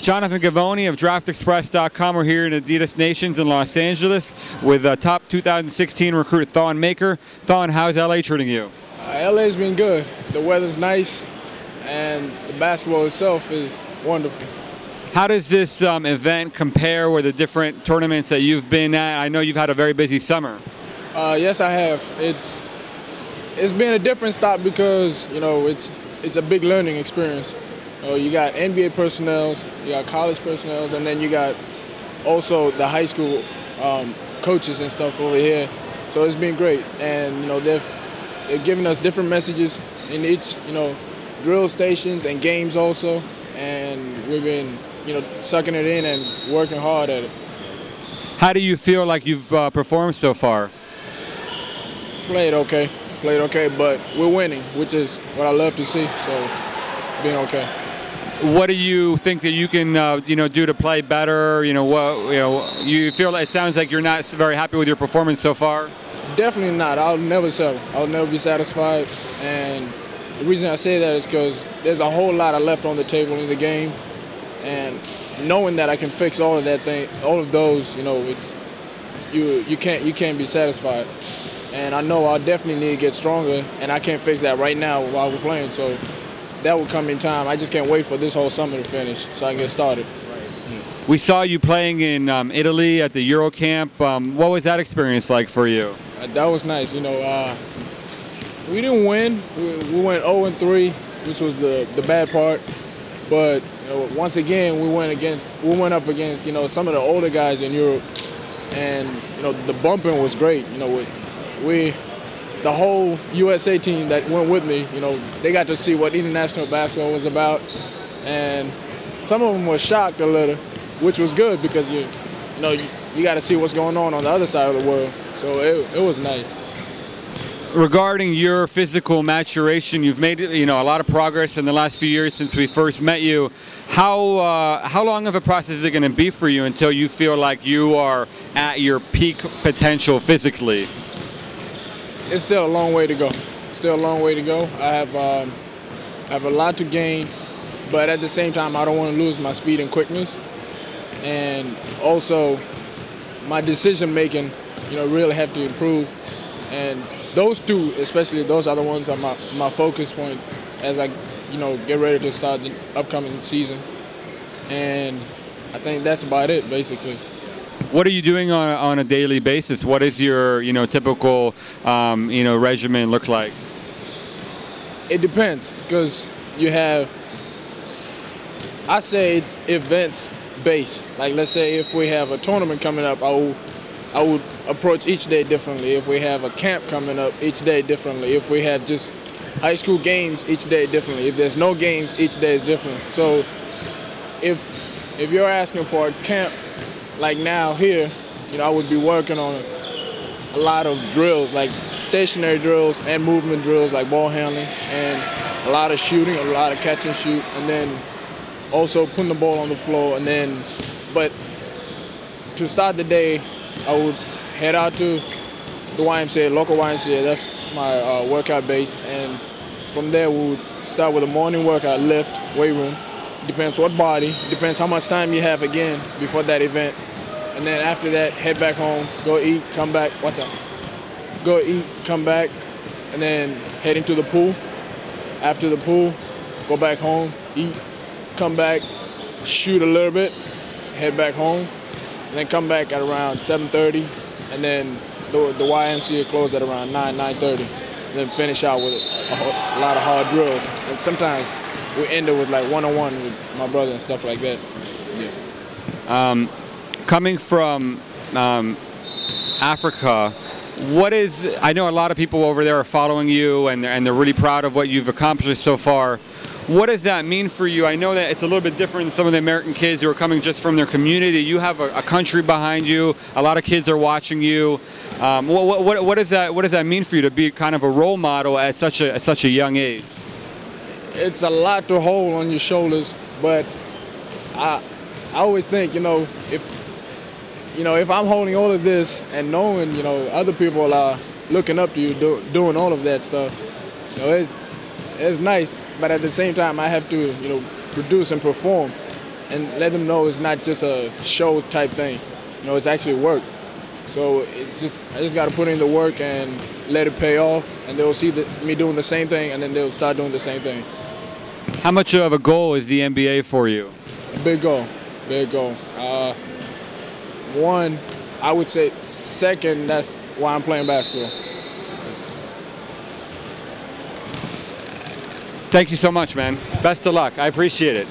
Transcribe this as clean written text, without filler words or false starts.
Jonathan Gavoni of DraftExpress.com. We're here in Adidas Nations in Los Angeles with top 2016 recruit Thon Maker. Thon, how's LA treating you? LA's been good. The weather's nice, and the basketball itself is wonderful. How does this event compare with the different tournaments that you've been at? I know you've had a very busy summer. Yes, I have. It's been a different stop because it's a big learning experience. You got NBA personnel, you got college personnel, and then you got also the high school coaches and stuff over here. So it's been great, and they're giving us different messages in each drill stations and games also, and we've been sucking it in and working hard at it. How do you feel like you've performed so far? Played okay, but we're winning, which is what I love to see. So being okay. What do you think that you can do to play better? You feel it sounds like you're not very happy with your performance so far. Definitely not. I'll never settle. I'll never be satisfied. And the reason I say that is because there's a whole lot left on the table in the game, and knowing that I can fix all of those, it's you can't be satisfied. And I know I definitely need to get stronger, and I can't fix that right now while we're playing. So that will come in time. I just can't wait for this whole summer to finish so I can get started. We saw you playing in Italy at the Euro Camp. What was that experience like for you? That was nice. We didn't win. We went 0-3, which was the bad part. But once again, we went up against some of the older guys in Europe, and the bumping was great. The whole USA team that went with me, they got to see what international basketball was about, and some of them were shocked a little, which was good because you got to see what's going on the other side of the world. So it was nice. Regarding your physical maturation, you've made a lot of progress in the last few years since we first met you. How long of a process is it going to be for you until you feel like you are at your peak potential physically? It's still a long way to go. I have a lot to gain, but at the same time, I don't want to lose my speed and quickness, and also my decision making, really have to improve. And those two, especially those other ones, are my focus point as I, get ready to start the upcoming season. And I think that's about it, basically. What are you doing on a daily basis? What is your typical regimen look like? It depends, because I say it's events based. Like, let's say if we have a tournament coming up, I would approach each day differently. If we have a camp coming up, each day differently. If we have just high school games, each day differently. If there's no games, each day is different. So if you're asking for a camp like now here, I would be working on a lot of drills, like stationary drills and movement drills, like ball handling, and a lot of shooting, a lot of catch and shoot, and then also putting the ball on the floor. But to start the day, I would head out to the YMCA, local YMCA. That's my workout base, and from there we would start with a morning workout, lift, weight room. Depends what body, depends how much time you have again before that event. And then after that, head back home, go eat, come back, go eat, come back, and then head into the pool. After the pool, go back home, eat, come back, shoot a little bit, head back home, and then come back at around 7:30, and then the YMCA close at around 9:30. Then finish out with a lot of hard drills. And sometimes we end it with like one-on-one with my brother and stuff like that. Yeah. Coming from Africa, I know a lot of people over there are following you, and they're really proud of what you've accomplished so far. What does that mean for you? I know that it's a little bit different than some of the American kids who are coming just from their community. You have a country behind you. A lot of kids are watching you. What does that mean for you to be kind of a role model at such a young age? It's a lot to hold on your shoulders, but I always think, if I'm holding all of this and knowing, other people are looking up to you, doing all of that stuff, it's nice. But at the same time, I have to, produce and perform. and let them know it's not just a show type thing. You know, it's actually work. So I just got to put in the work and let it pay off, and they'll see me doing the same thing, and then they'll start doing the same thing. How much of a goal is the NBA for you? A big goal, big goal. One, I would say. Second, that's why I'm playing basketball. Thank you so much, man. Best of luck. I appreciate it.